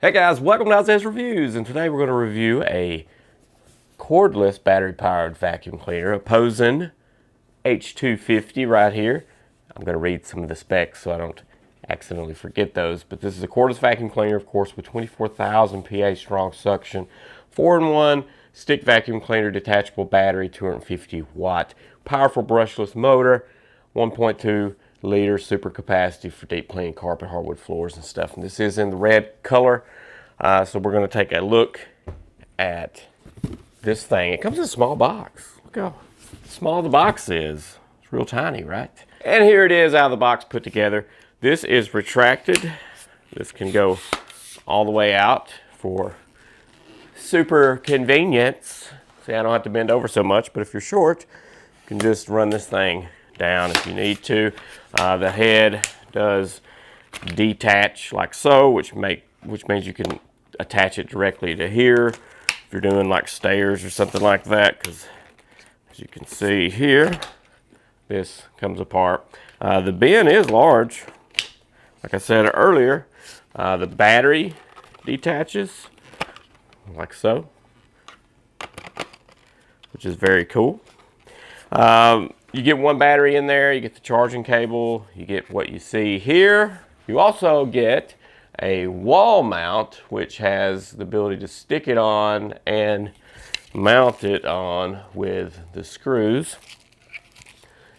Hey guys, welcome to Outstanding Reviews, and today we're going to review a cordless battery-powered vacuum cleaner, Aposen H250 right here. I'm going to read some of the specs so I don't accidentally forget those, but this is a cordless vacuum cleaner, of course, with 24,000 PA strong suction, 4-in-1 stick vacuum cleaner, detachable battery, 250 watt, powerful brushless motor, 1.2 liter super capacity for deep cleaning carpet, hardwood floors and stuff. And this is in the red color. So we're going to take a look at this thing. It comes in a small box. Look how small the box is. It's real tiny, right? And here it is out of the box put together. This is retracted. This can go all the way out for super convenience. See, I don't have to bend over so much, but if you're short, you can just run this thing down if you need to. The head does detach like so, which means you can attach it directly to here if you're doing like stairs or something like that, because as you can see here, this comes apart. The bin is large. Like I said earlier, the battery detaches like so, which is very cool. You get one battery in there, you get the charging cable, you get what you see here. You also get a wall mount, which has the ability to stick it on and mount it on with the screws.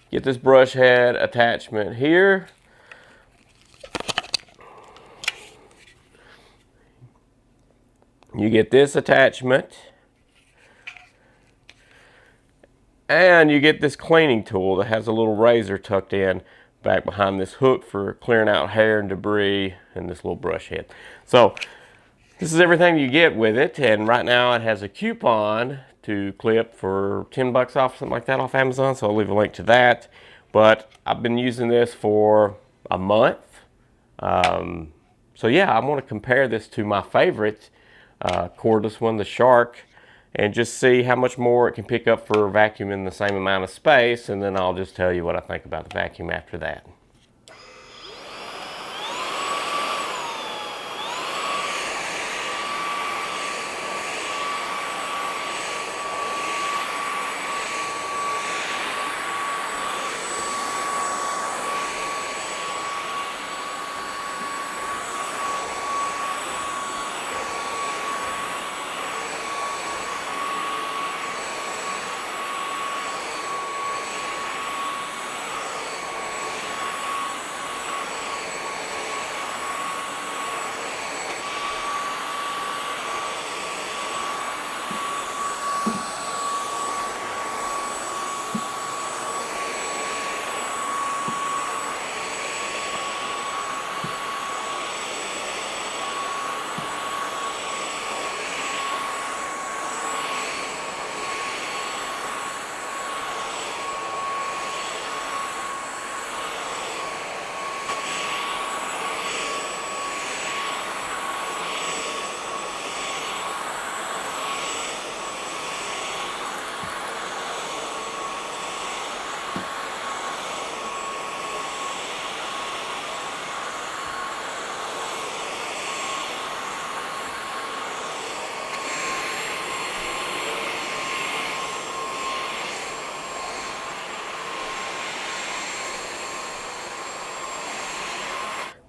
Get this brush head attachment here. You get this attachment. And you get this cleaning tool that has a little razor tucked in back behind this hook for clearing out hair and debris, and this little brush head. So this is everything you get with it, and right now it has a coupon to clip for 10 bucks off, something like that, off Amazon, so I'll leave a link to that. But I've been using this for a month. So yeah, I want to compare this to my favorite cordless one, the Shark, and just see how much more it can pick up for vacuuming the same amount of space, and then I'll just tell you what I think about the vacuum after that.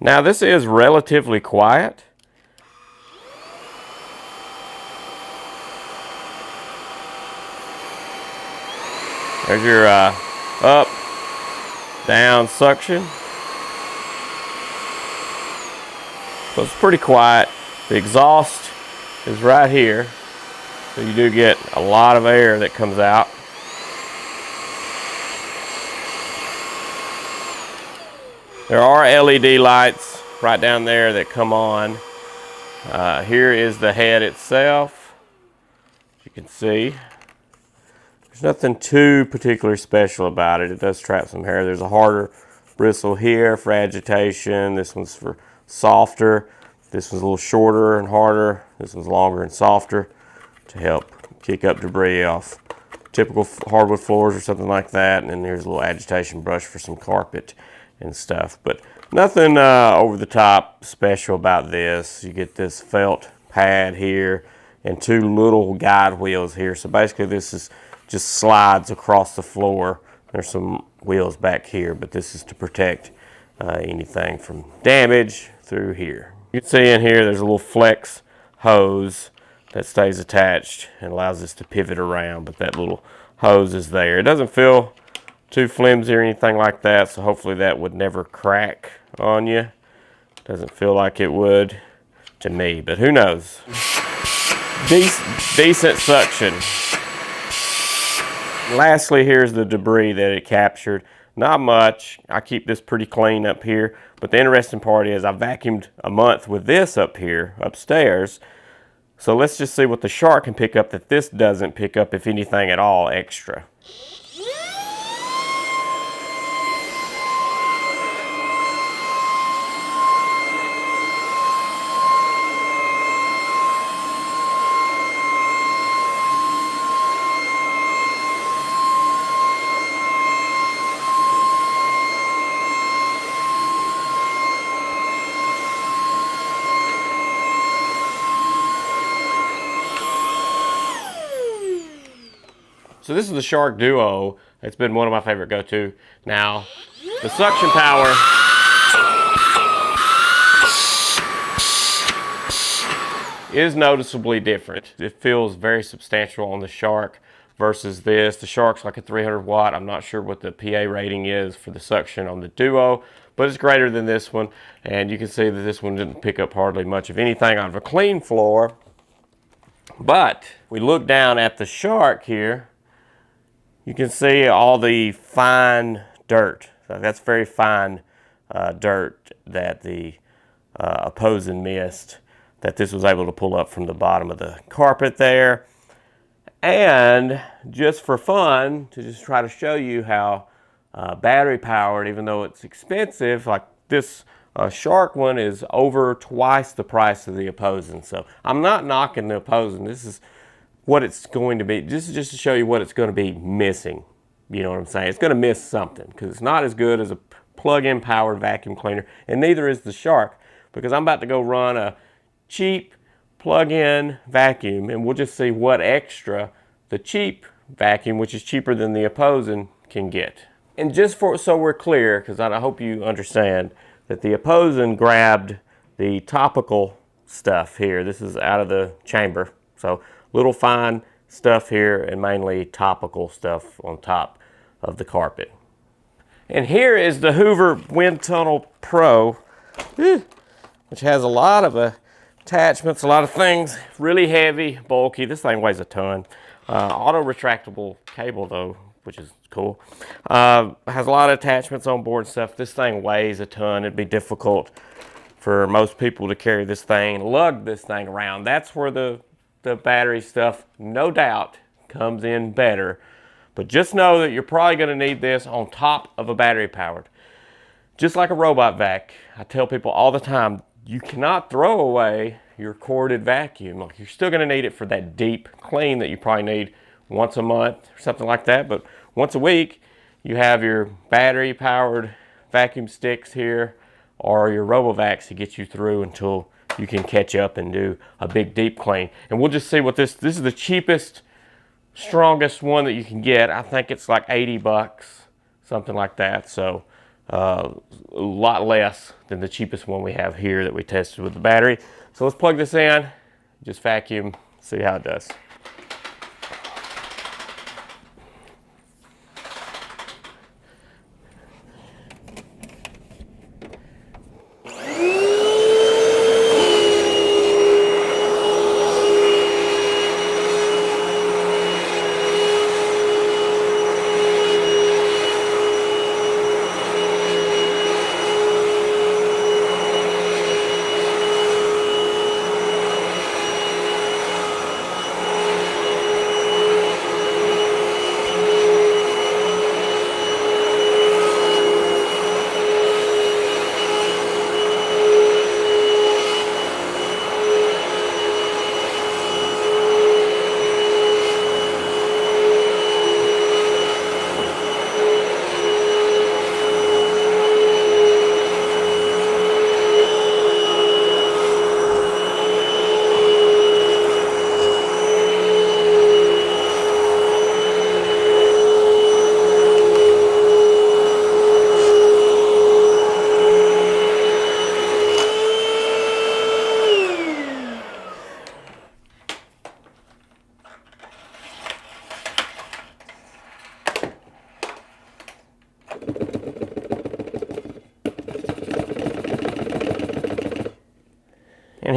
Now this is relatively quiet. There's your up, down suction. So it's pretty quiet. The exhaust is right here. So you do get a lot of air that comes out. There are LED lights right down there that come on. Here is the head itself. As you can see, there's nothing too particularly special about it. It does trap some hair. There's a harder bristle here for agitation. This one's for softer. This one's a little shorter and harder. This one's longer and softer to help kick up debris off typical hardwood floors or something like that. And then there's a little agitation brush for some carpet and stuff. But Nothing over the top special about this. You get this felt pad here and two little guide wheels here. So basically this is just slides across the floor. There's some wheels back here, but this is to protect anything from damage through here. You can see in here there's a little flex hose that stays attached and allows us to pivot around, but that little hose is there. It doesn't feel too flimsy or anything like that, so hopefully that would never crack on you. Doesn't feel like it would to me, but who knows. Decent suction. Lastly, here's the debris that it captured. Not much. I keep this pretty clean up here, but the interesting part is I vacuumed a month with this up here upstairs. So let's just see what the shark can pick up that this doesn't pick up, if anything at all, extra. So this is the Shark Duo. It's been one of my favorite go-to. Now, the suction power is noticeably different. It feels very substantial on the Shark versus this. The Shark's like a 300 watt. I'm not sure what the PA rating is for the suction on the Duo, but it's greater than this one. And you can see that this one didn't pick up hardly much of anything out of a clean floor. But we look down at the Shark here. You can see all the fine dirt. So that's very fine dirt that the Aposen missed, that this was able to pull up from the bottom of the carpet there. And just for fun, to just try to show you how battery powered, even though it's expensive, like this Shark one is over twice the price of the Aposen. So I'm not knocking the Aposen. This is what it's going to be. This is just to show you what it's going to be missing. You know what I'm saying? It's going to miss something because it's not as good as a plug-in powered vacuum cleaner, and neither is the Shark, because I'm about to go run a cheap plug-in vacuum, and we'll just see what extra the cheap vacuum, which is cheaper than the Aposen, can get. And just so we're clear, because I hope you understand that the Aposen grabbed the topical stuff here. This is out of the chamber. So little fine stuff here and mainly topical stuff on top of the carpet. And here is the Hoover Wind Tunnel Pro, which has a lot of attachments, a lot of things, really heavy, bulky. This thing weighs a ton. Auto retractable cable though, which is cool. Has a lot of attachments on board and stuff. This thing weighs a ton. It'd be difficult for most people to carry this thing, lug this thing around. That's where the battery stuff, no doubt, comes in better. But just know that you're probably going to need this on top of a battery powered. Just like a robot vac, I tell people all the time, you cannot throw away your corded vacuum. Like, you're still going to need it for that deep clean that you probably need once a month or something like that. But once a week, you have your battery powered vacuum sticks here or your RoboVacs to get you through until you can catch up and do a big deep clean. And we'll just see what this is the cheapest, strongest one that you can get. I think it's like 80 bucks, something like that. So a lot less than the cheapest one we have here that we tested with the battery. So let's plug this in, just vacuum, see how it does.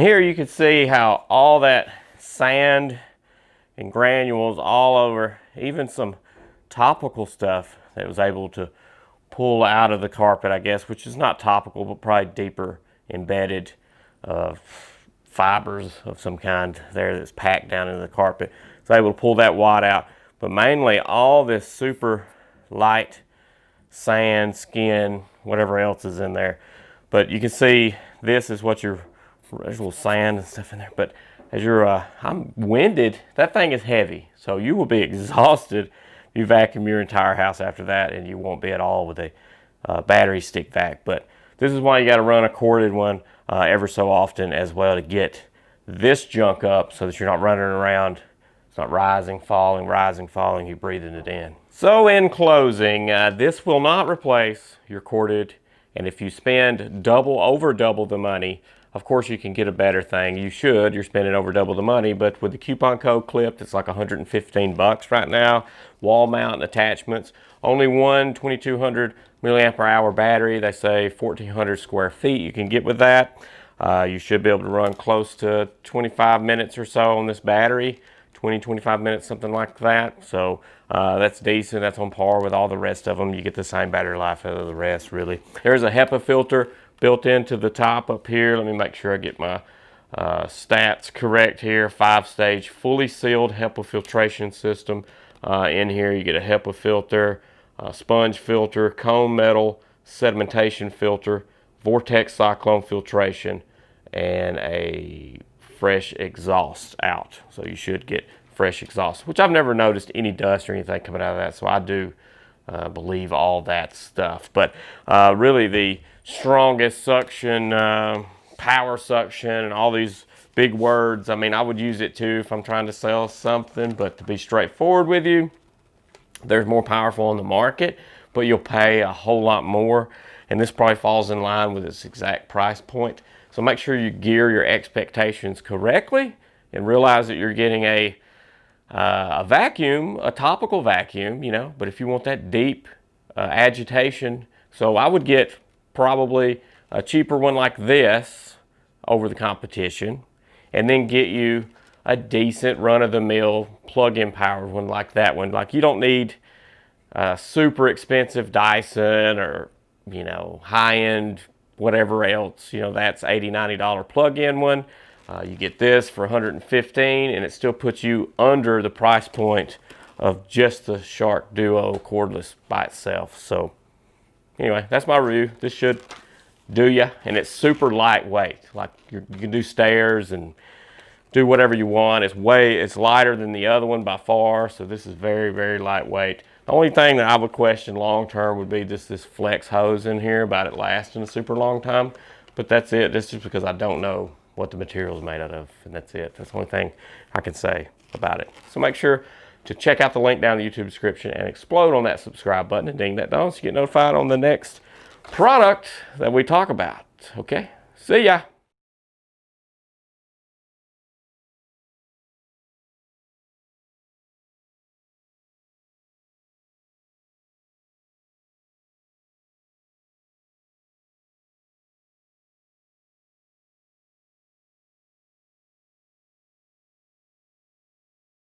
here you can see how all that sand and granules all over, even some topical stuff that was able to pull out of the carpet, I guess, which is not topical, but probably deeper embedded fibers of some kind there that's packed down into the carpet. It's able to pull that wad out, but mainly all this super light sand, skin, whatever else is in there. But you can see this is what there's a little sand and stuff in there. But as I'm winded, that thing is heavy, so you will be exhausted. You vacuum your entire house after that, and you won't be at all with a battery stick vac. But this is why you got to run a corded one ever so often as well, to get this junk up so that you're not running around. It's not rising, falling, you're breathing it in. So in closing, this will not replace your corded, and if you spend over double the money, of course you can get a better thing. You should, you're spending over double the money, but with the coupon code clipped, it's like 115 bucks right now. Wall mount and attachments. Only one 2200 milliamp hour battery. They say 1400 square feet you can get with that. You should be able to run close to 25 minutes or so on this battery. 20-25 minutes, something like that. So that's decent. That's on par with all the rest of them. You get the same battery life out of the rest, really. There's a Hepa filter built into the top up here. Let me make sure I get my stats correct here. 5-stage fully sealed Hepa filtration system. In here you get a Hepa filter, sponge filter, cone metal sedimentation filter, vortex cyclone filtration, and a fresh exhaust out. So you should get fresh exhaust, which I've never noticed any dust or anything coming out of that, so I do believe all that stuff. But really the strongest suction, power suction, and all these big words, I mean, I would use it too if I'm trying to sell something, but to be straightforward with you, there's more powerful on the market, but you'll pay a whole lot more, and this probably falls in line with its exact price point. So make sure you gear your expectations correctly and realize that you're getting a vacuum, a topical vacuum, you know, but if you want that deep agitation, so I would get probably a cheaper one like this over the competition, and then get you a decent run-of-the-mill plug-in powered one like that one. Like, you don't need a super expensive Dyson or, you know, high-end whatever else, you know, that's $80-90 plug-in one. You get this for $115, and it still puts you under the price point of just the Shark Duo cordless by itself. So anyway, that's my review. This should do ya, and it's super lightweight. Like, you can do stairs and do whatever you want. It's lighter than the other one by far, so this is very, very lightweight. The only thing that I would question long term would be just this flex hose in here, about it lasting a super long time. But that's it. That's just because I don't know what the material is made out of, and that's it. That's the only thing I can say about it. So make sure to check out the link down in the YouTube description and explode on that subscribe button and ding that bell so you get notified on the next product that we talk about. Okay? See ya.